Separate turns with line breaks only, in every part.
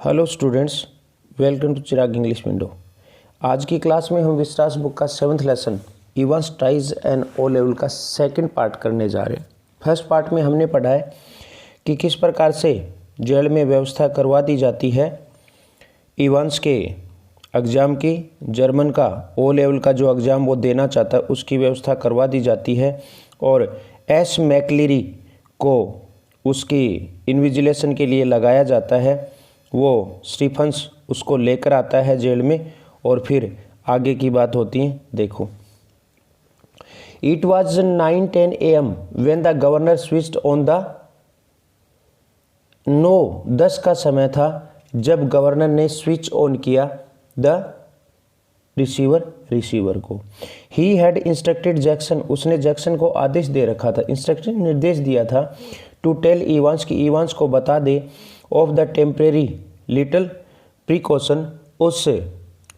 Hello students, welcome to Chirag English window. आज की class में हम विस्तास बुक का 7th lesson events tries and O level का सेकंड पार्ट करने जा रहे हैं। फर्स्ट पार्ट में हमने पढ़ा है कि किस प्रकार से जेल में व्यवस्था करवा दी जाती है इवेंट्स के एग्ज़ाम की। जर्मन का ओ लेवल का जो एग्ज़ाम वो देना चाहता है उसकी व्यवस्था करवा दी जाती है और एस मैकलिरी को उसकी इन्विजिलेशन के लिए लगाया जाता है। वो स्टीफन्स उसको लेकर आता है जेल में और फिर आगे की बात होती है। देखो, it was 9:10 AM when the governor switched on the 9:10 का समय था जब गवर्नर ने स्विच ऑन किया द रिसीवर को। ही हैड इंस्ट्रक्टेड जैक्सन, उसने जैक्सन को आदेश दे रखा था, इंस्ट्रक्शन निर्देश दिया था टू टेल इवांस की इवांस को बता दे of the temporary little precaution, उस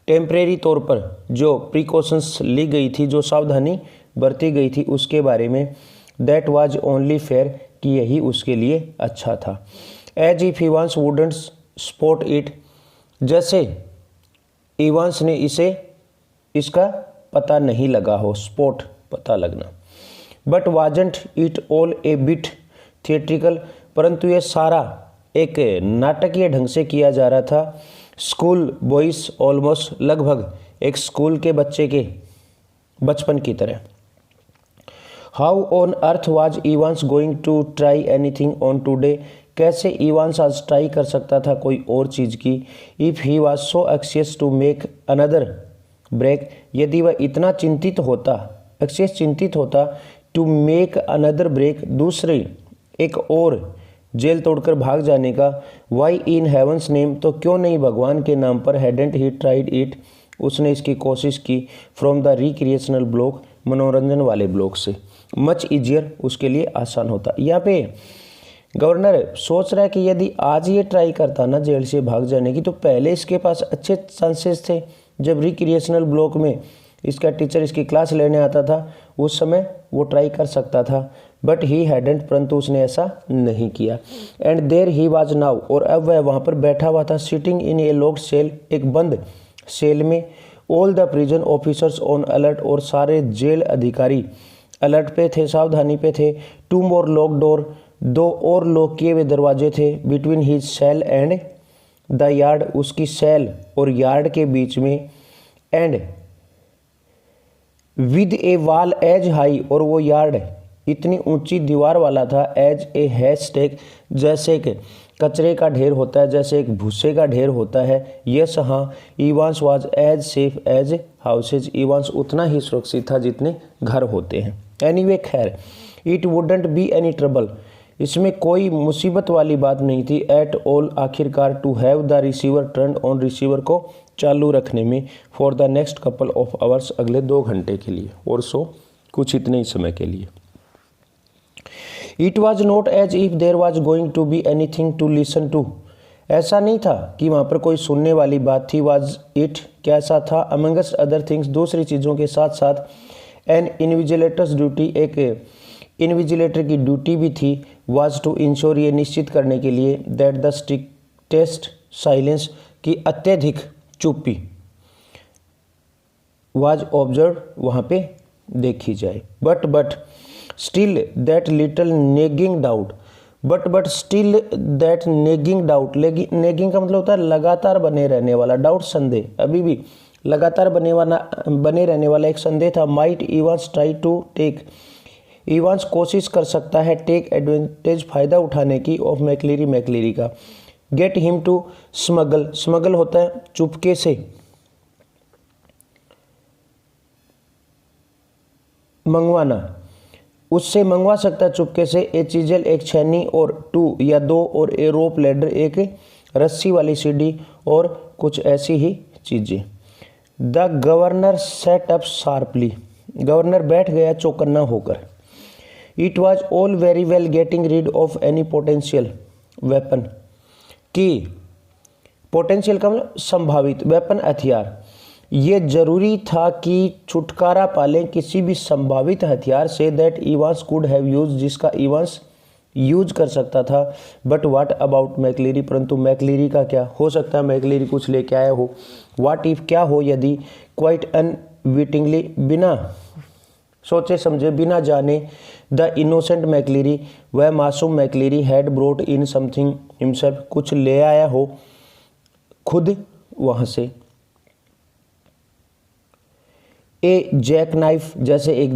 टेम्परेरी तौर पर जो प्रिकॉशंस ली गई थी, जो सावधानी बरती गई थी उसके बारे में। दैट वाज ओनली फेयर, कि यही उसके लिए अच्छा था। As if Evans wouldn't spot it, जैसे इवांस ने इसका पता नहीं लगा हो, स्पॉट पता लगना। But wasn't it all a bit theatrical, परंतु ये सारा एक नाटकीय ढंग से किया जा रहा था। स्कूल बॉयज ऑलमोस्ट, लगभग एक स्कूल के बच्चे के बचपन की तरह। How on earth was Evans going to try anything on today, कैसे इवांस आज ट्राई कर सकता था कोई और चीज़ की। If he was so anxious to make another break, यदि वह इतना चिंतित होता टू मेक अनदर ब्रेक, दूसरे एक और जेल तोड़कर भाग जाने का। वाई इन हेवंस नेम, तो क्यों नहीं भगवान के नाम पर। हैडेंट ही ट्राइड इट, उसने इसकी कोशिश की। फ्रॉम द रिक्रिएशनल ब्लॉक, मनोरंजन वाले ब्लॉक से। मच ईजियर, उसके लिए आसान होता। यहाँ पे गवर्नर सोच रहा है कि यदि आज ये ट्राई करता ना जेल से भाग जाने की, तो पहले इसके पास अच्छे चांसेस थे। जब रिक्रिएशनल ब्लॉक में इसका टीचर इसकी क्लास लेने आता था उस समय वो ट्राई कर सकता था। बट ही हैडेंट, परंतु उसने ऐसा नहीं किया। And there he was now, और अब वह वहाँ पर बैठा हुआ था। Sitting in a locked cell, एक बंद सेल में। All the prison officers on alert, और सारे जेल अधिकारी अलर्ट पे थे, सावधानी पे थे। टू मोर लॉक डोर, दो और लॉक किए हुए दरवाजे थे। Between his cell and the yard, उसकी सेल और यार्ड के बीच में। And with a wall as high, और वो यार्ड इतनी ऊंची दीवार वाला था। एज ए हैशटैग, जैसे कि कचरे का ढेर होता है, जैसे एक भूसे का ढेर होता है। यस हाँ, Evans was as safe as houses, Evans उतना ही सुरक्षित था जितने घर होते हैं। एनीवे खैर, it wouldn't be any trouble, इसमें कोई मुसीबत वाली बात नहीं थी। एट ऑल, आखिरकार। To have the receiver turn on, receiver को चालू रखने में। For the next couple of hours, अगले 2 घंटे के लिए। और सो कुछ इतने ही समय के लिए। It was not as if there was going to be anything to listen to, ऐसा नहीं था कि वहाँ पर कोई सुनने वाली बात थी। वॉज इट, कैसा था। अमंगस्ट अदर थिंग्स, दूसरी चीज़ों के साथ साथ। एन इन्विजिलेटर्स ड्यूटी, एक इन्विजिलेटर की ड्यूटी भी थी। वाज टू इंश्योर, ये निश्चित करने के लिए। दैट द स्ट्रिक्टेस्ट साइलेंस, की अत्यधिक चुप्पी। वाज ऑब्जर्व, वहाँ पे देखी जाए। But still that little nagging doubt, but still that nagging doubt, nagging का मतलब होता है लगातार बने रहने वाला। डाउट, संदेह, अभी भी लगातार बने रहने वाला एक संदेह था। Might Evans try to take, Evans कोशिश कर सकता है। टेक एडवांटेज, फायदा उठाने की। ऑफ मैकलिरी का। Get him to smuggle, smuggle होता है चुपके से मंगवाना, उससे मंगवा सकता है चुपके से। ए चीजल, एक छेनी। और 2 या 2, और ए रोप लैडर, एक रस्सी वाली सीढ़ी। और कुछ ऐसी ही चीजें। The governor set up sharply, governor बैठ गया चौकन्ना होकर। It was all very well getting read of any potential weapon, की पोटेंशियल का मतलब संभावित, वेपन हथियार। ये जरूरी था कि छुटकारा पालें किसी भी संभावित हथियार से। That Evans could have use, जिसका इवांस यूज कर सकता था। बट व्हाट अबाउट मैकलेरी, परंतु मैकलेरी का क्या, हो सकता है मैकलेरी कुछ लेके आया हो। व्हाट इफ, क्या हो यदि, क्वाइट अनविटिंगली, बिना सोचे समझे, बिना जाने, द इनोसेंट मैकलेरी, वह मासूम McLeary, had brought in something himself, कुछ ले आया हो खुद वहाँ से। ए जैक नाइफ, जैसे एक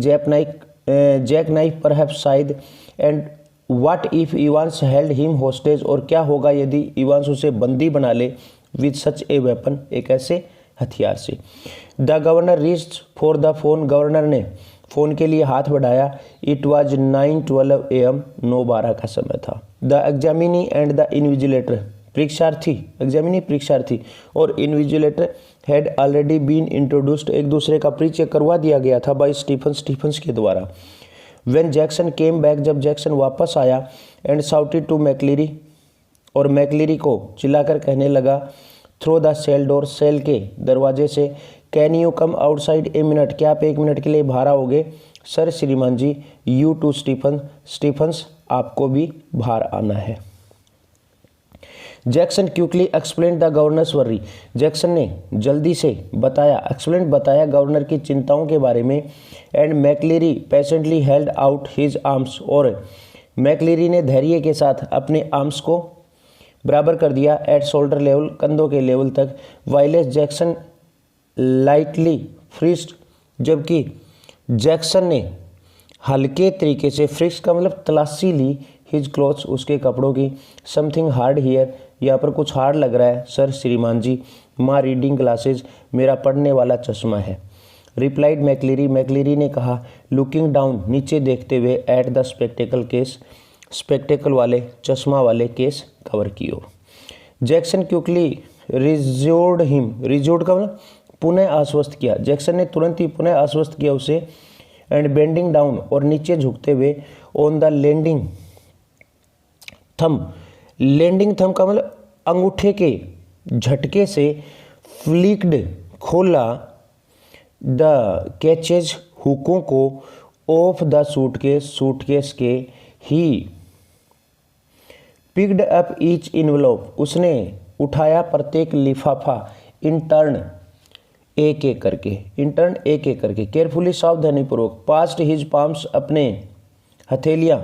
जैक नाइफ परहैप्स शायद। And what if Evans held him hostage, और क्या होगा यदि इवांस उसे बंदी बना ले, विद सच ए वेपन, एक ऐसे हथियार से। The governor reached for the phone, governor ने फ़ोन के लिए हाथ बढ़ाया। इट वॉज 9:12 AM, 9:12 का समय था। The examinee and the invigilator, परीक्षार्थी और invigilator had already been introduced, एक दूसरे का परिचय करवा दिया गया था बाय स्टीफन्स के द्वारा। व्हेन जैक्सन केम बैक, जब जैक्सन वापस आया, एंड शाउटेड टू मैकलेरी, और मैकलेरी को चिल्लाकर कहने लगा, through the cell door, cell के दरवाजे से, can you come outside a minute, क्या आप 1 मिनट के लिए बाहर आओगे। सर श्रीमान जी, यू टू स्टीफन्स, आपको भी बाहर आना है। Jackson quickly explain the governor's worry, Jackson ने जल्दी से बताया गवर्नर की चिंताओं के बारे में। And McLeary patiently held out his arms, और मैकलेरी ने धैर्य के साथ अपने आर्म्स को बराबर कर दिया, एट शोल्डर लेवल, कंधों के लेवल तक। वाइलेस जैक्सन लाइटली फ्रिस्ड, जबकि जैक्सन ने हल्के तरीके से, फ्रिस्क का मतलब तलाशी ली, हिज क्लोथ्स, उसके कपड़ों की। समथिंग हार्ड हियर, यहाँ पर कुछ हार्ड लग रहा है सर श्रीमान जी। माँ रीडिंग ग्लासेज, मेरा पढ़ने वाला चश्मा है। रिप्लाइड मैकलेरी ने कहा, लुकिंग डाउन, नीचे देखते हुए, at the spectacle case, spectacle वाले, चश्मा वाले केस कवर की ओर। जैक्सन क्विकली रिज्योर्ड का मतलब पुनः आश्वस्त किया, जैक्सन ने तुरंत ही पुनः आश्वस्त किया उसे। एंड बेंडिंग डाउन, और नीचे झुकते हुए, ऑन द लैंडिंग थम का मतलब अंगूठे के झटके से, फ्लिक्ड, खोला, द कैचेज, हुकों को, ऑफ द सूटकेस के, ही पिक्ड अप ईच इनवलॉप, उसने उठाया प्रत्येक लिफाफा, इंटर्न एक एक करके, केयरफुली, सावधानीपूर्वक, पास्ट हिज पाम्स, अपने हथेलियाँ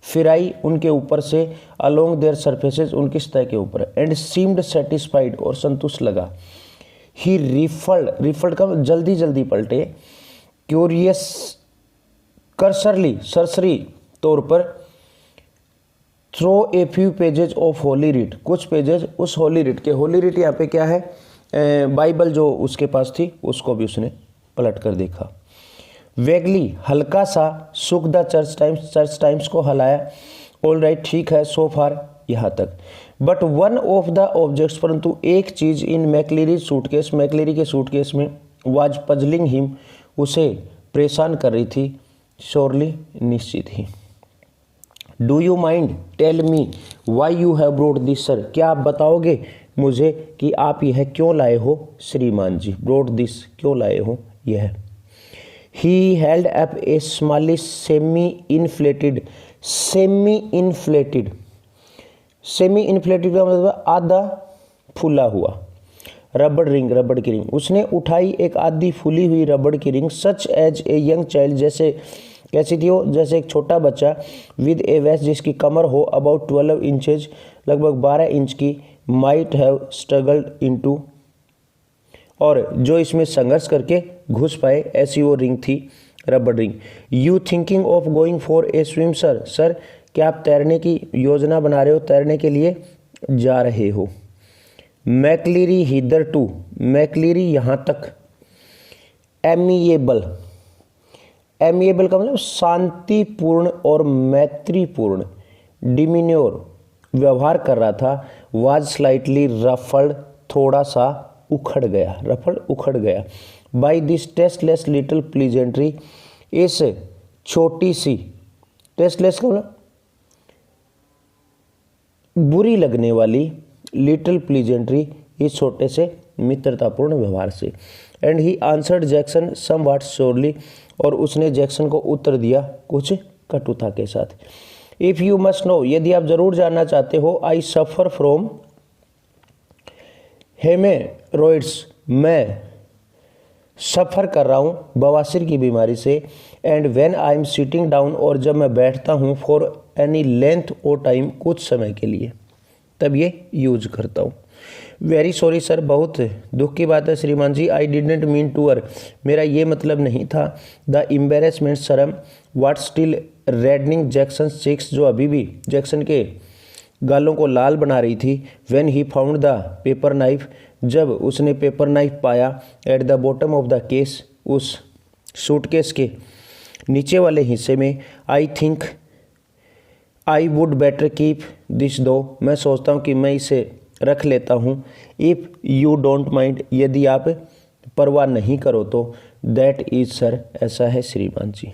फिराई उनके ऊपर से, अलोंग देयर सरफेसेस, उनकी सतह के ऊपर। एंड सीम्ड सेटिस्फाइड, और संतुष्ट लगा। ही रिफल्ड का जल्दी पलटे, क्यूरियस, सरसरी तौर पर, throw a few pages of holy read, कुछ पेजेस उस होली रीड यहाँ पे क्या है, बाइबल जो उसके पास थी उसको भी उसने पलट कर देखा। वेगली, हल्का सा, सुख द चर्च टाइम्स को हलाया। ऑल राइट, ठीक है, सो फार, यहाँ तक। But one of the objects, परंतु एक चीज, इन मैकलेरी के सूटकेस में, वाज पजलिंग हिम, उसे परेशान कर रही थी, श्योरली, निश्चित ही। Do you mind tell me why you have brought this sir, क्या आप बताओगे मुझे कि आप यह क्यों लाए हो श्रीमान जी। ब्रोट दिस, क्यों लाए हो यह। He held up a smallish semi inflated का मतलब आधा फूला हुआ, रबड़ की रिंग, उसने उठाई एक आधी फूली हुई रबड़ की ring. Such as a young child, जैसे कैसी थी वो, जैसे एक छोटा बच्चा। विद ए वेस्ट, जिसकी कमर हो अबाउट 12 इंचेज, लगभग 12 इंच की। माइट हैव स्ट्रगल्ड इनटू, और जो इसमें संघर्ष करके घुस पाए, ऐसी वो रिंग थी, रबड़ ring. You thinking of going for a swim sir, क्या आप तैरने की योजना बना रहे हो, तैरने के लिए जा रहे हो। मैकलेरी हिदर टू, मैकलेरी यहाँ तक। एमिएबल का मतलब शांतिपूर्ण और मैत्रीपूर्ण। डिमिन्योर, व्यवहार कर रहा था। वाज स्लाइटली रफल्ड, थोड़ा सा उखड़ गया। बाई दिस टेस्टलेस लिटिल प्लीजेंट्री, इस छोटी सी, टेस्टलेस का मतलब बुरी लगने वाली, लिटिल प्लीजेंट्री, इस छोटे से मित्रतापूर्ण व्यवहार से। And he answered Jackson somewhat surely, और उसने जैक्सन को उत्तर दिया कुछ कटुता के साथ। इफ़ यू मस्ट नो, यदि आप ज़रूर जानना चाहते हो, आई सफ़र फ्रॉम हेमेरोइड्स, मैं सफ़र कर रहा हूँ बवासीर की बीमारी से। And when I am sitting down, और जब मैं बैठता हूँ फॉर एनी लेंथ और टाइम, कुछ समय के लिए, तब ये यूज करता हूँ। वेरी सॉरी सर, बहुत दुख की बात है श्रीमान जी, आई डिडंट मीन टू अर, मेरा ये मतलब नहीं था। द एम्बेरसमेंट शर्म what still reddening Jackson cheeks, जो अभी भी जैक्सन के गालों को लाल बना रही थी। When he found the paper knife, जब उसने पेपर नाइफ पाया। At the bottom of the case, उस सूटकेस के नीचे वाले हिस्से में। I think I would better keep this दो, मैं सोचता हूँ कि मैं इसे रख लेता हूँ। इफ़ यू डोंट माइंड, यदि आप परवाह नहीं करो तो। दैट इज सर, ऐसा है श्रीमान जी।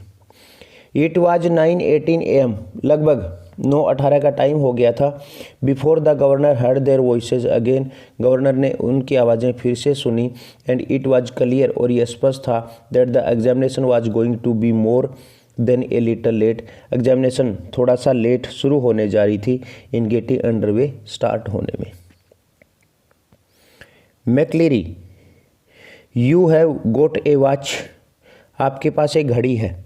इट वॉज 9:18 AM, लगभग 9:18 का टाइम हो गया था। Before the governor heard their voices again, governor ने उनकी आवाज़ें फिर से सुनी। एंड इट वॉज क्लियर, और ये स्पष्ट था, that the examination was going to be more than a little late, examination थोड़ा सा लेट शुरू होने जा रही थी, इन गेटिंग अंडरवे, स्टार्ट होने में। McLeary, you have got a watch, आपके पास एक घड़ी है।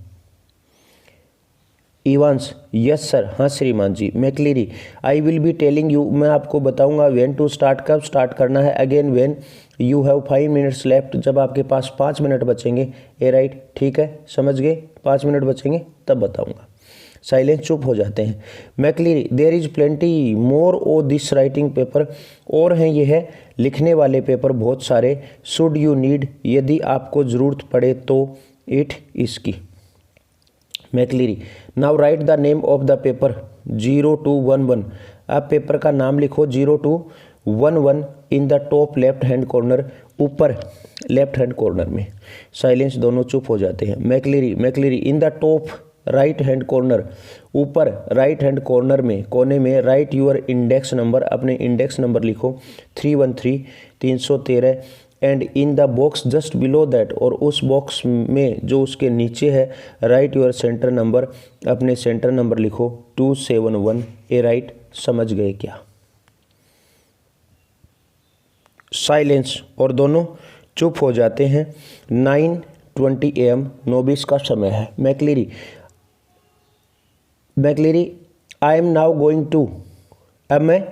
इवांस, यस सर, हाँ श्रीमान जी। McLeary, I will be telling you, मैं आपको बताऊंगा व्हेन टू स्टार्ट, कब स्टार्ट करना है। Again when you have 5 minutes left, जब आपके पास 5 मिनट बचेंगे। ए राइट, ठीक है, समझ गए, 5 मिनट बचेंगे तब बताऊंगा। साइलेंस, चुप हो जाते हैं। McLeary, there is plenty more of this writing paper, और हैं ये है लिखने वाले पेपर बहुत सारे। शुड यू नीड, यदि आपको ज़रूरत पड़े तो। इट, इसकी। McLeary, now write the name of the paper 0211, आप पेपर का नाम लिखो 0211 in the top left hand corner, ऊपर लेफ्ट हैंड कॉर्नर में। साइलेंस, दोनों चुप हो जाते हैं। McLeary, in the top right hand corner, ऊपर राइट हैंड कॉर्नर में, कोने में। राइट यूर इंडेक्स नंबर, अपने इंडेक्स नंबर लिखो 313, 313। And in the box just below that, और उस बॉक्स में जो उसके नीचे है, राइट यूर सेंटर नंबर, अपने सेंटर नंबर लिखो 271। ए राइट, समझ गए क्या? साइलेंस, और दोनों चुप हो जाते हैं। 9:20 AM, 9:20 का समय है। McLeary, I am now going to, अब मैं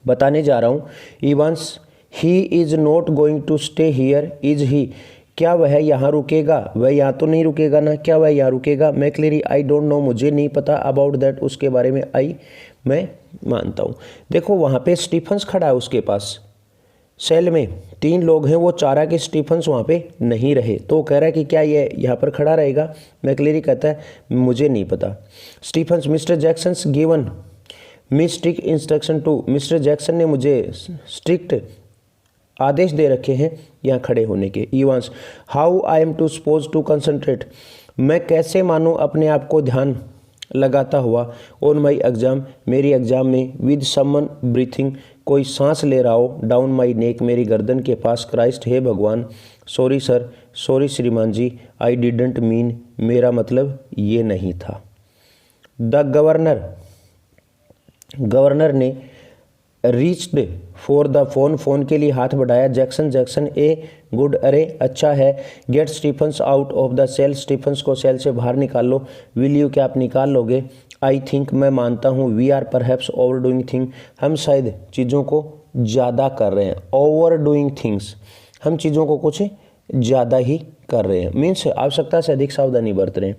बताने जा रहा हूँ। Evans, he is not going to stay here, is he, क्या वह यहाँ रुकेगा? वह यहाँ तो नहीं रुकेगा ना, क्या वह यहाँ रुकेगा? मैक्लेरी, आई डोंट नो, मुझे नहीं पता। अबाउट दैट, उसके बारे में। आई, मैं मानता हूँ। देखो वहाँ पे स्टीफन्स खड़ा है, उसके पास सेल में 3 लोग हैं, वो चारा के स्टीफन्स वहाँ पे नहीं रहे, तो वो कह रहा है कि क्या ये यहाँ पर खड़ा रहेगा? मैक्लेरी कहता है मुझे नहीं पता। Stephens, Mr Jackson's given me strict instruction to, mister Jackson ने मुझे स्ट्रिक्ट आदेश दे रखे हैं यहाँ खड़े होने के। Evans, how I am to suppose to concentrate, मैं कैसे मानूँ अपने आप को ध्यान लगाता हुआ। ऑन माई एग्जाम, मेरी एग्जाम में। विद समवन ब्रीथिंग, कोई सांस ले रहा हो। डाउन माई नेक, मेरी गर्दन के पास। क्राइस्ट, हे भगवान। सॉरी सर, सॉरी श्रीमान जी। आई डिडंट मीन, मेरा मतलब ये नहीं था। द गवर्नर ने reached for the phone, phone के लिए हाथ बढ़ाया। जैक्सन, ए गुड, अरे अच्छा है। Get Stephens out of the cell, Stephens को सेल से बाहर निकाल लो। विल यू, क्या आप निकाल लोगे? आई थिंक, मैं मानता हूँ। We are perhaps overdoing thing, हम शायद चीज़ों को ज़्यादा कर रहे हैं। ओवर डूइंग थिंग्स, हम चीज़ों को कुछ ज़्यादा ही कर रहे हैं, मीन्स आवश्यकता से अधिक सावधानी बरत रहे हैं।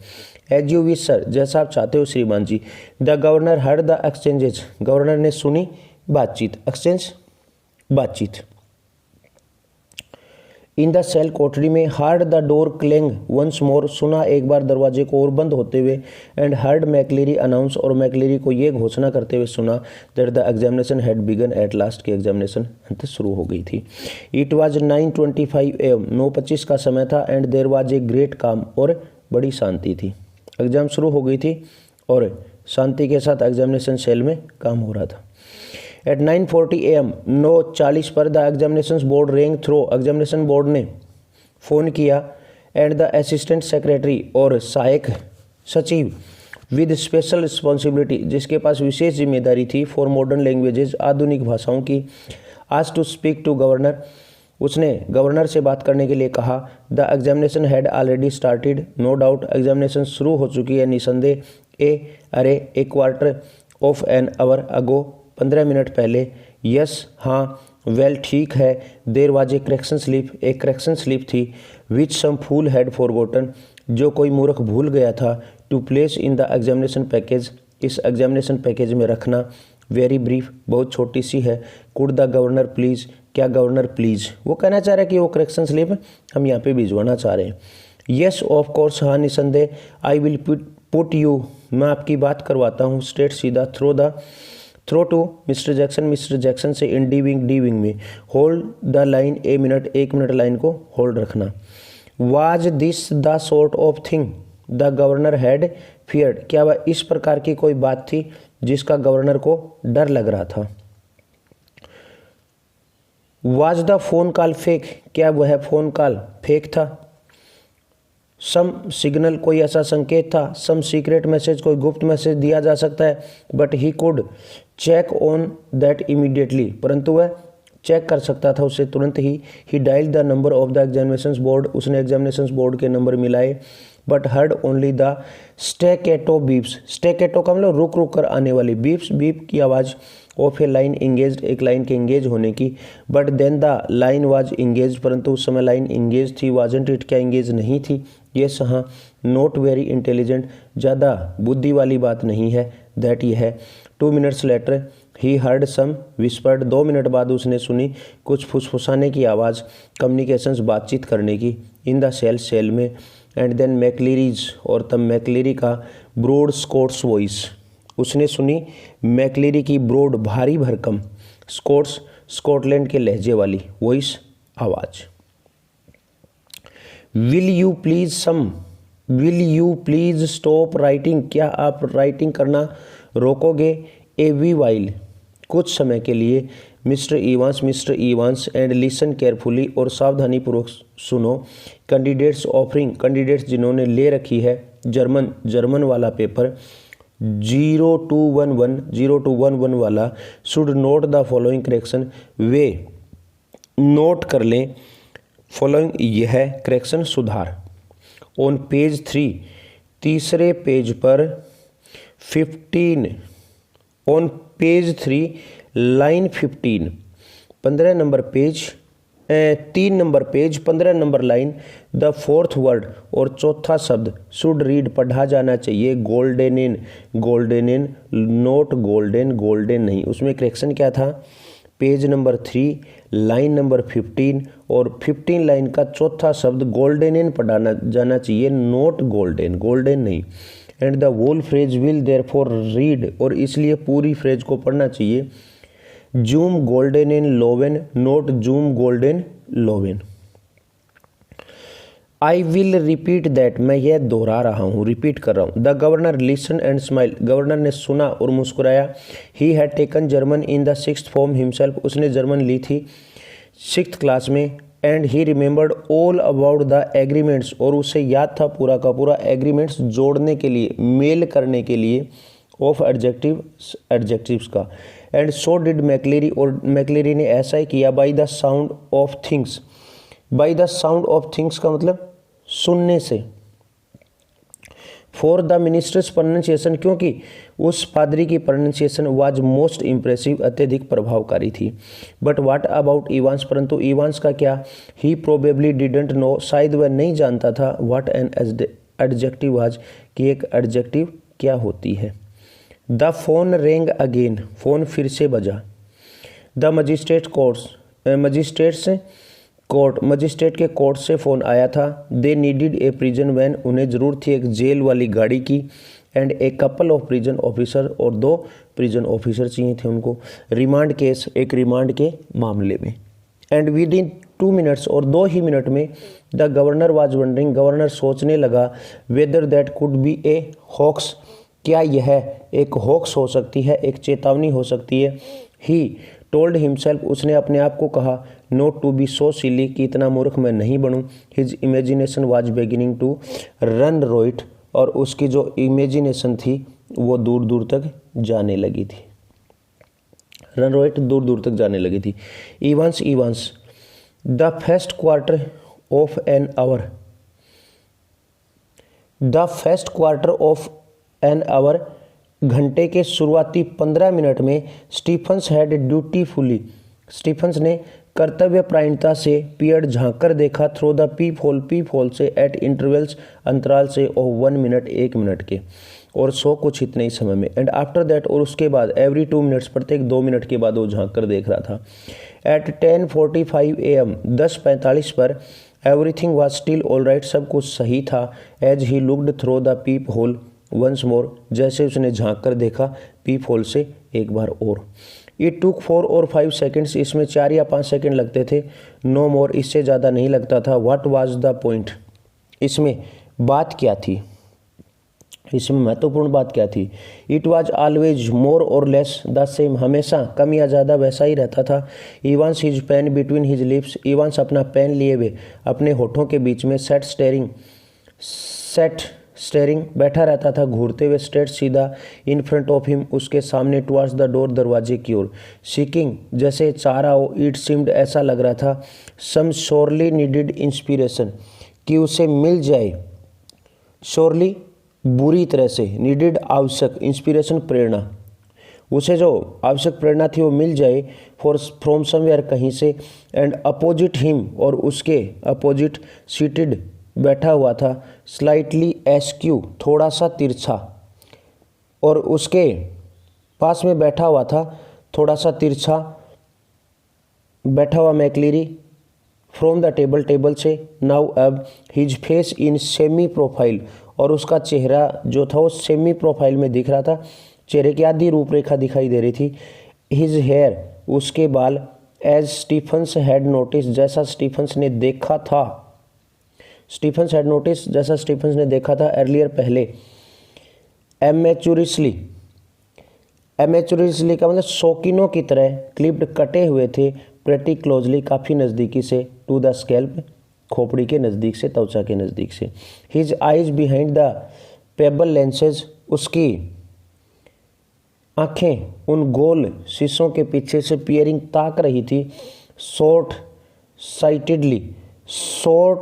एज यू विश सर, जैसा आप चाहते हो श्रीमान जी। The governor heard the exchanges, governor ने सुनी बातचीत। एक्सचेंज, बातचीत। इन द सेल, कोठरी में। Heard the door clang once more, सुना एक बार दरवाजे को और बंद होते हुए। एंड हर्ड मैक्लेरी अनाउंस, और मैक्लेरी को ये घोषणा करते हुए सुना that the examination had begun at last, की एग्जामिनेशन अंत शुरू हो गई थी। इट वाज 9:25 AM, 9:25 का समय था। And there was a great calm, और बड़ी शांति थी। एग्जाम शुरू हो गई थी और शांति के साथ एग्जामिनेशन सेल में काम हो रहा था। एट 9:40 AM, 9:40 पर द एग्जामिनेशन बोर्ड रेंग थ्रो, एग्जामिनेशन बोर्ड ने फ़ोन किया। एंड द असिस्टेंट सेक्रेटरी, और सहायक सचिव विद स्पेशल रिस्पॉन्सिबिलिटी, जिसके पास विशेष जिम्मेदारी थी, फॉर मॉडर्न लैंग्वेजेज, आधुनिक भाषाओं की, आज टू स्पीक टू गवर्नर, उसने गवर्नर से बात करने के लिए कहा। The examination had already started, no doubt, examination शुरू हो चुकी है निसंदेह। अरे a quarter of an hour ago, 15 minute पहले। यस हाँ, वेल ठीक है। There was a correction slip, एक करेक्शन स्लिप थी, which some fool had forgotten, जो कोई मूर्ख भूल गया था, to place in the examination package, इस एग्जामिनेशन पैकेज में रखना। वेरी ब्रीफ, बहुत छोटी सी है। कुड द गवर्नर प्लीज़, क्या गवर्नर प्लीज़, वो कहना चाह रहा है कि वो करेक्शन स्लिप हम यहाँ पे भिजवाना चाह रहे हैं। यस ऑफ कोर्स, हाँ निसंदेह। आई विल पुट यू, मैं आपकी बात करवाता हूँ, स्ट्रेट सीधा, through to mister Jackson, mister Jackson से, इन डी विंग में। Hold the line a minute, 1 minute line को होल्ड रखना। Was this the sort of thing the governor had feared, क्या वह इस प्रकार की कोई बात थी जिसका गवर्नर को डर लग रहा था। Was the phone call fake, क्या वह फोन कॉल फेक था। सम सिग्नल, कोई ऐसा संकेत था। सम सीक्रेट मैसेज, कोई गुप्त मैसेज दिया जा सकता है। But he could check on that immediately, परंतु वह चेक कर सकता था उससे तुरंत ही। He dial the number of the examinations board, उसने एग्जामिनेशंस बोर्ड के नंबर मिलाए। But heard only the staccato beeps, staccato का मतलब रुक रुक कर आने वाली, बीप्स बीप की आवाज़, ऑफ ए लाइन इंगेज, एक लाइन के इंगेज होने की। But then the line was engaged, परंतु उस समय लाइन इंगेज थी। वाजंट इट, क्या इंगेज नहीं थी। यस हाँ, नॉट वेरी इंटेलिजेंट, ज़्यादा बुद्धि वाली बात नहीं है। दैट ये है। 2 minutes later he heard some whispered, 2 minute बाद उसने सुनी कुछ फुसफुसाने की आवाज़, कम्युनिकेशंस, बातचीत करने की। इन द सेल में। एंड देन मैकलीरीज, और तब मैकलीरी का ब्रॉड स्कॉट्स वॉइस, उसने सुनी मैकलीरी की ब्रॉड, भारी भरकम, स्कॉट्स स्कॉटलैंड के लहजे वाली वॉइस, आवाज़। Will you please stop writing, क्या आप राइटिंग करना रोकोगे। ए वी वाइल, कुछ समय के लिए। Mister Evans and listen carefully, और सावधानीपूर्वक सुनो। कैंडिडेट्स ऑफरिंग, कैंडिडेट्स जिन्होंने ले रखी है जर्मन वाला पेपर, 0211 वाला, should note the following correction, way note कर लें फॉलोइंग, यह करेक्शन, सुधार। ऑन पेज 3, तीसरे पेज पर 15, on page 3 line 15, 15 number page, 3 number page, 15 number line. The fourth word, और चौथा शब्द, शुड रीड, पढ़ा जाना चाहिए। गोल्डन इन, नोट गोल्डन नहीं। उसमें करेक्शन क्या था। पेज नंबर 3 लाइन नंबर 15 और 15 लाइन का चौथा शब्द गोल्डन इन पढ़ाना जाना चाहिए, नोट गोल्डन नहीं। And the whole phrase will therefore read, और इसलिए पूरी फ्रेज को पढ़ना चाहिए। जूम गोल्डन इन लोवेन, नोट जूम गोल्डन लोवेन। आई विल रिपीट दैट, मैं यह दोहरा रहा हूँ, रिपीट कर रहा हूँ। The governor listen and smile, गवर्नर ने सुना और मुस्कुराया। He had taken German in the 6th form himself, उसने जर्मन ली थी 6th क्लास में। And he remembered all about the agreements, और उसे याद था पूरा का पूरा एग्रीमेंट्स जोड़ने के लिए, मेल करने के लिए, ऑफ एडजेक्टिव्स का। एंड सो डिड मैकलेरी, और मैकलेरी ने ऐसा ही किया। By the sound of things, by the sound of things का मतलब सुनने से। फॉर द मिनिस्टर्स प्रोनाउंसिएशन, क्योंकि उस पादरी की प्रोनाउंसिएशन वाज मोस्ट इम्प्रेसिव, अत्यधिक प्रभावकारी थी। बट व्हाट अबाउट इवांस, परंतु इवांस का क्या। ही प्रोबेबली डिडंट नो, शायद वह नहीं जानता था। व्हाट एन एडजेक्टिव वाज, कि एक एडजेक्टिव क्या होती है। द फोन रेंग अगेन, फोन फिर से बजा। द मजिस्ट्रेट के कोर्ट से फ़ोन आया था। दे नीडिड ए प्रिजन वैन, उन्हें ज़रूरत थी एक जेल वाली गाड़ी की। And a couple of prison officer, और 2 प्रिजन ऑफिसर चाहिए थे उनको। रिमांड केस, एक रिमांड के मामले में। एंड विद इन 2 मिनट्स, और 2 ही मिनट में। The governor was wondering, governor सोचने लगा। Whether that could be a hoax, क्या यह एक हॉक्स हो सकती है, एक चेतावनी हो सकती है। ही टोल्ड हिमसेल्फ, उसने अपने आप को कहा। Not to be so silly, कि इतना मूर्ख मैं नहीं बनूं। His imagination was beginning to run riot, और उसकी जो इमेजिनेशन थी वो दूर दूर तक जाने लगी थी। रन रेट दूर दूर तक जाने लगी थी। Evans the first quarter of an our घंटे के शुरुआती 15 मिनट में स्टीफन्स हैड ड्यूटीफुली, स्टीफन्स ने कर्तव्यपरायणता से पीरियड झांककर देखा थ्रू द पीप होल से एट इंटरवल्स, अंतराल से ऑफ 1 मिनट, 1 मिनट के, और सो कुछ इतने ही समय में। एंड आफ्टर दैट, और उसके बाद एवरी 2 मिनट्स, प्रत्येक 2 मिनट के बाद वो झांक कर देख रहा था। एट 10:45 AM 10:45 पर everything was still all right, सब कुछ सही था। As he looked through the peep hole once more, जैसे उसने झांक कर देखा पीप होल से एक बार और। इट टुक 4 or 5 सेकेंड्स, इसमें 4 या 5 सेकेंड लगते थे। नो मोर, इससे ज़्यादा नहीं लगता था। व्हाट वाज द पॉइंट, इसमें बात क्या थी, इसमें महत्वपूर्ण बात क्या थी। इट वॉज ऑलवेज मोर और लेस द सेम, हमेशा कम या ज़्यादा वैसा ही रहता था। Evans his pen between his lips, Evans अपना पेन लिए हुए अपने होठों के बीच में, सेट स्टेरिंग बैठा रहता था, घूरते हुए, स्ट्रेट सीधा, इन फ्रंट ऑफ हिम, उसके सामने, टुवर्ड्स द डोर, दरवाजे की ओर, सीकिंग जैसे चाह रहा हो, इट सीम्ड ऐसा लग रहा था, सम श्योरली नीडेड इंस्पिरेशन, कि उसे मिल जाए, श्योरली बुरी तरह से, नीडेड आवश्यक, इंस्पिरेशन प्रेरणा, उसे जो आवश्यक प्रेरणा थी वो मिल जाए, फ्रॉम समवेयर कहीं से। एंड अपोजिट हिम, और उसके अपोजिट, सीटेड बैठा हुआ था, स्लाइटली एस्क्यू, थोड़ा सा तिरछा, और उसके पास में बैठा हुआ था थोड़ा सा तिरछा बैठा हुआ मैक्लीरी, फ्रॉम द टेबल, टेबल से, नाउ अब, his face in semi profile, और उसका चेहरा जो था वो सेमी प्रोफाइल में दिख रहा था, चेहरे की आधी रूपरेखा दिखाई दे रही थी। हिज हेयर, उसके बाल, एज स्टीफन्स हैड नोटिस, जैसा स्टीफन्स ने देखा था, स्टीफन्स हैड नोटिस, जैसा स्टीफन्स ने देखा था अर्लियर, पहले। एमेचुरियसली का मतलब शौकीनों की तरह, क्लिप्ड कटे हुए थे, प्रेटी क्लोजली काफ़ी नज़दीकी से, टू द स्कैल्प खोपड़ी के नज़दीक से, त्वचा के नज़दीक से। His eyes behind the payable lenses, उसकी आँखें उन गोल शीशों के पीछे से पियरिंग ताक रही थी। शॉर्ट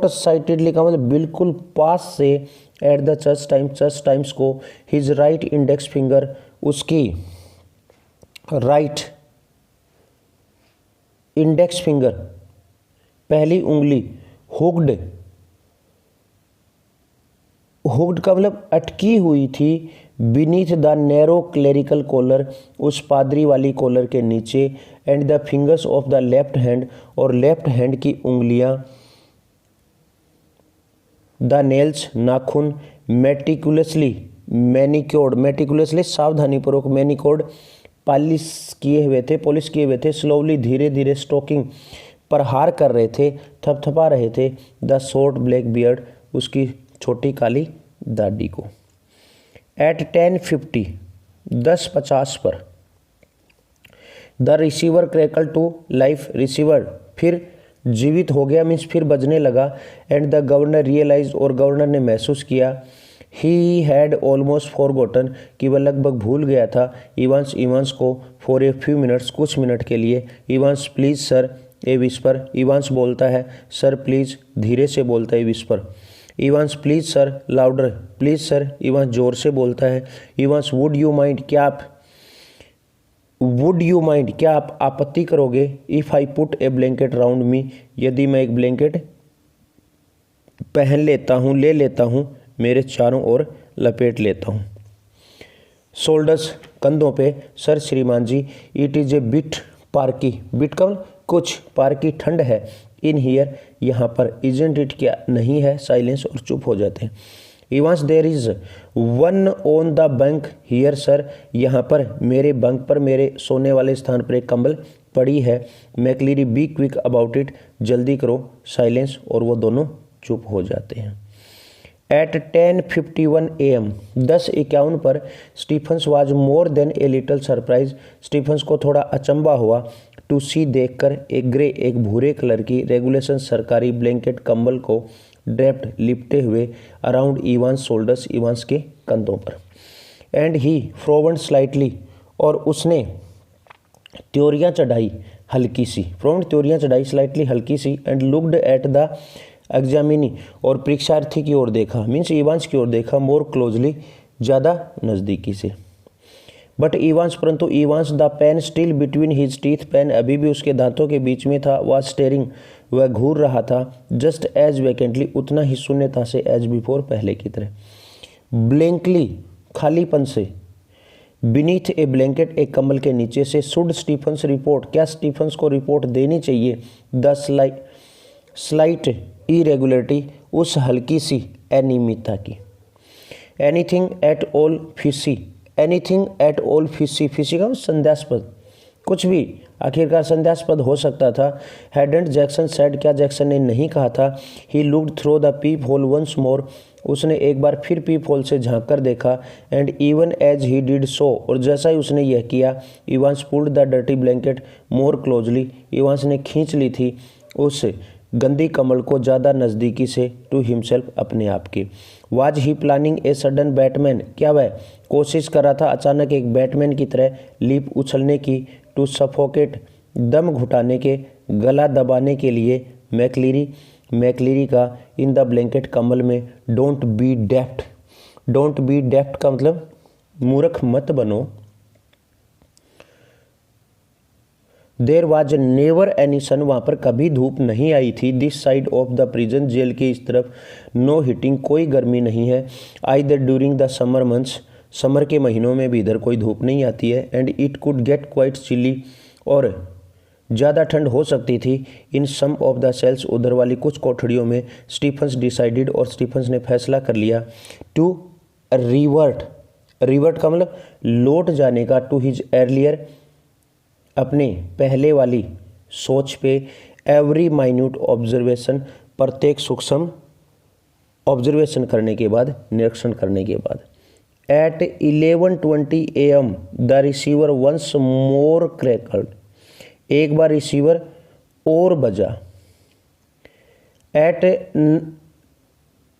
साइटेडली का मतलब बिल्कुल पास से, एट द चस्ट टाइम्स को, हिज राइट इंडेक्स फिंगर, उसकी राइट इंडेक्स फिंगर, पहली उंगली, हुक्ड का मतलब अटकी हुई थी, beneath the narrow clerical collar, उस पादरी वाली कॉलर के नीचे, and the fingers of the left hand, और लेफ्ट हैंड की उंगलियां, द नेल्स नाखून, मेटिकुलसली सावधानीपूर्वक, मैनिक्योर्ड पॉलिश किए हुए थे, स्लोवली धीरे धीरे, स्ट्रोकिंग प्रहार कर रहे थे, थपथपा रहे थे, द शॉर्ट ब्लैक बियर्ड, उसकी छोटी काली दाढ़ी को। एट 10:50 10:50 पर, the receiver crackle to life, receiver फिर जीवित हो गया, मीन्स फिर बजने लगा। एंड द गवर्नर रियलाइज, और गवर्नर ने महसूस किया, ही हैड ऑलमोस्ट फॉरगॉटन, कि वह लगभग भूल गया था, इवांस को, फॉर ए फ्यू मिनट्स, कुछ मिनट के लिए। Evans please sir, A whisper, Evans बोलता है, सर प्लीज, धीरे से बोलता है whisper. Evans please sir, louder, please sir, Evans जोर से बोलता है। इवांस वुड यू माइंड, क्या आप आपत्ति करोगे, if I put a blanket round me, यदि मैं एक ब्लैंकेट पहन लेता हूँ, ले लेता हूँ, मेरे चारों ओर लपेट लेता हूँ। शोल्डर्स, कंधों पे, सर श्रीमान जी, it is a bit parky, bit का कुछ, पार्की ठंड है, इन हियर, यहाँ पर, इजेंट इट, क्या नहीं है, साइलेंस, और चुप हो जाते हैं। Evans there is one on the bunk here sir, यहाँ पर, मेरे बंक पर, मेरे सोने वाले स्थान पर एक कंबल पड़ी है। मैक्लीरी बी क्विक अबाउट इट, जल्दी करो, साइलेंस, और वो दोनों चुप हो जाते हैं। एट 10:51 AM 10:51 पर, Stephens was more than a little surprise, Stephens को थोड़ा अचंबा हुआ, टू सी देखकर, एक भूरे कलर की रेगुलेशन सरकारी ब्लैंकेट कंबल को, ड्रेप्ड लिपटे हुए अराउंड इवांस शोल्डर्स इवांस के कंधों पर। एंड ही फ्रोवंड स्लाइटली और उसने त्योरियाँ चढ़ाई हल्की सी, फ्रोवंड त्योरियाँ चढ़ाई स्लाइटली हल्की सी। And looked at the examinee और परीक्षार्थी की ओर देखा, मीन्स इवांस की ओर देखा, मोर क्लोजली ज़्यादा नज़दीकी से। बट इवांस परंतु Evans the pen still between his teeth, pen अभी भी उसके दांतों के बीच में था, वाज स्टेरिंग वह घूर रहा था, जस्ट एज वैकेंटली उतना ही शून्यता से, एज बिफोर पहले की तरह, ब्लैंकली खालीपन से, बीनीथ ए ब्लैंकेट एक कम्बल के नीचे से, शुड स्टीफन्स रिपोर्ट क्या स्टीफन्स को रिपोर्ट देनी चाहिए, द स्लाइट इरेगुलरिटी उस हल्की सी एनीमिता की, anything at all fishy, anything at all fishy, fishy का संदेहास्पद, कुछ भी आखिरकार संदेहास्पद हो सकता था। हैडेंट जैक्सन सेड क्या जैक्सन ने नहीं कहा था, he looked through the peep hole once more उसने एक बार फिर पीप होल से झांक कर देखा। And even as he did so और जैसा ही उसने यह किया, Evans pulled the dirty blanket more closely Evans ने खींच ली थी उस गंदी कमल को ज़्यादा नज़दीकी से, टू हिमसेल्फ अपने आप के। Was he planning a sudden Batman क्या वह कोशिश कर रहा था अचानक एक बैटमैन की तरह लीप उछलने की, टू सफोकेट दम घुटाने के, गला दबाने के लिए, मैकलीरी का इन द ब्लैंकेट कमल में, डोंट बी डेफ्ट का मतलब मूर्ख मत बनो। There was never any sun वहाँ पर कभी धूप नहीं आई थी, this side of the prison जेल के इस तरफ, नो हीटिंग कोई गर्मी नहीं है, either during the summer months summer के महीनों में भी इधर कोई धूप नहीं आती है, and it could get quite chilly और ज़्यादा ठंड हो सकती थी, in some of the cells उधर वाली कुछ कोठड़ियों में। स्टीफन्स डिसाइडेड और स्टीफन्स ने फैसला कर लिया, टू रिवर्ट का मतलब लौट जाने का, टू हिज अर्लियर अपने पहले वाली सोच पे, एवरी माइन्यूट ऑब्जर्वेशन प्रत्येक सूक्ष्म ऑब्जर्वेशन करने के बाद, निरीक्षण करने के बाद। At 11:20 AM the receiver once more crackled एक बार रिसीवर और बजा। At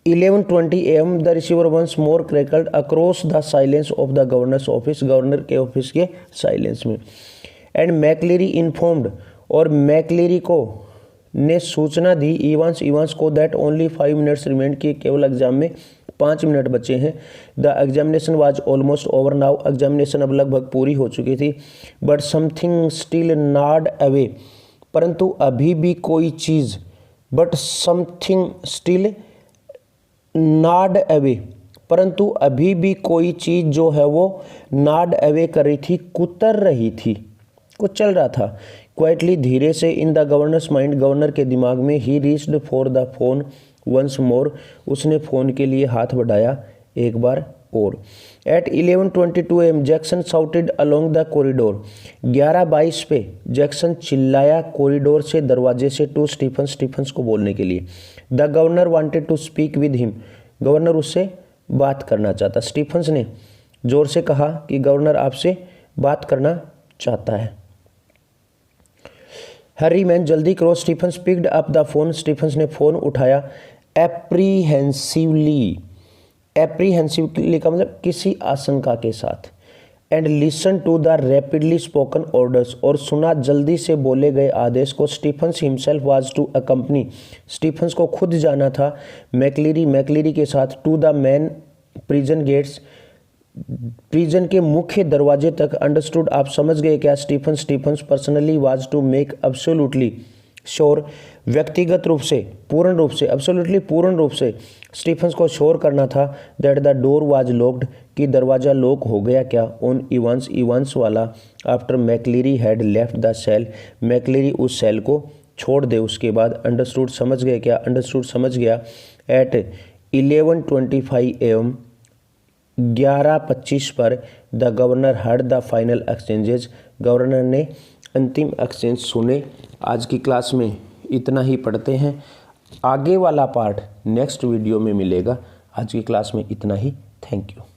11:20 AM the receiver once more crackled across the silence of the governor's office governor के ऑफिस के साइलेंस में। एंड मैकलीरी इन्फॉर्म्ड और मैकलीरी को ने सूचना दी इवांस को दैट ओनली 5 मिनट्स रिमेंड कि केवल एग्जाम में 5 मिनट बचे हैं। The examination was almost over now examination अब लगभग पूरी हो चुकी थी। But something still nod away परंतु अभी भी कोई चीज़, but something still nod away परंतु अभी भी कोई चीज़ जो है वो नॉड अवे कर रही थी, कुतर रही थी, कुछ चल रहा था। क्वाइटली धीरे से in the governor's mind governor के दिमाग में, he reached for the phone once more उसने फ़ोन के लिए हाथ बढ़ाया एक बार और। At 11:22 AM Jackson shouted along the corridor 11:22 पे जैक्सन चिल्लाया कॉरिडोर से, दरवाजे से, टू स्टीफन्स को बोलने के लिए। The governor wanted to speak with him governor उससे बात करना चाहता। स्टीफन्स ने जोर से कहा कि गवर्नर आपसे बात करना चाहता है। हरी मैन जल्दी करो। Stephens picked up the phone Stephens ने फ़ोन उठाया। एप्रीहेंसिवली का मतलब किसी आशंका के साथ। And listen to the rapidly spoken orders और सुना जल्दी से बोले गए आदेश को। Stephens himself was to accompany Stephens को खुद जाना था मैकलीरी के साथ to the main prison gates prison के मुख्य दरवाजे तक। अंडरस्टूड आप समझ गए क्या। Stephens personally was to make absolutely sure व्यक्तिगत रूप से पूर्ण रूप से एब्सोल्युटली पूर्ण रूप से स्टीफन्स को श्योर करना था that the door was locked कि दरवाज़ा लॉक हो गया क्या। ऑन इवांस वाला after McLeary had left the cell McLeary उस सेल को छोड़ दे उसके बाद। अंडरस्टूड समझ गए क्या। अंडरस्टूड समझ गया। एट 11:25 AM 11:25 पर the governor heard the final exchanges governor ने अंतिम एक्सचेंज सुने। आज की क्लास में इतना ही पढ़ते हैं। आगे वाला पार्ट नेक्स्ट वीडियो में मिलेगा। आज की क्लास में इतना ही। Thank you.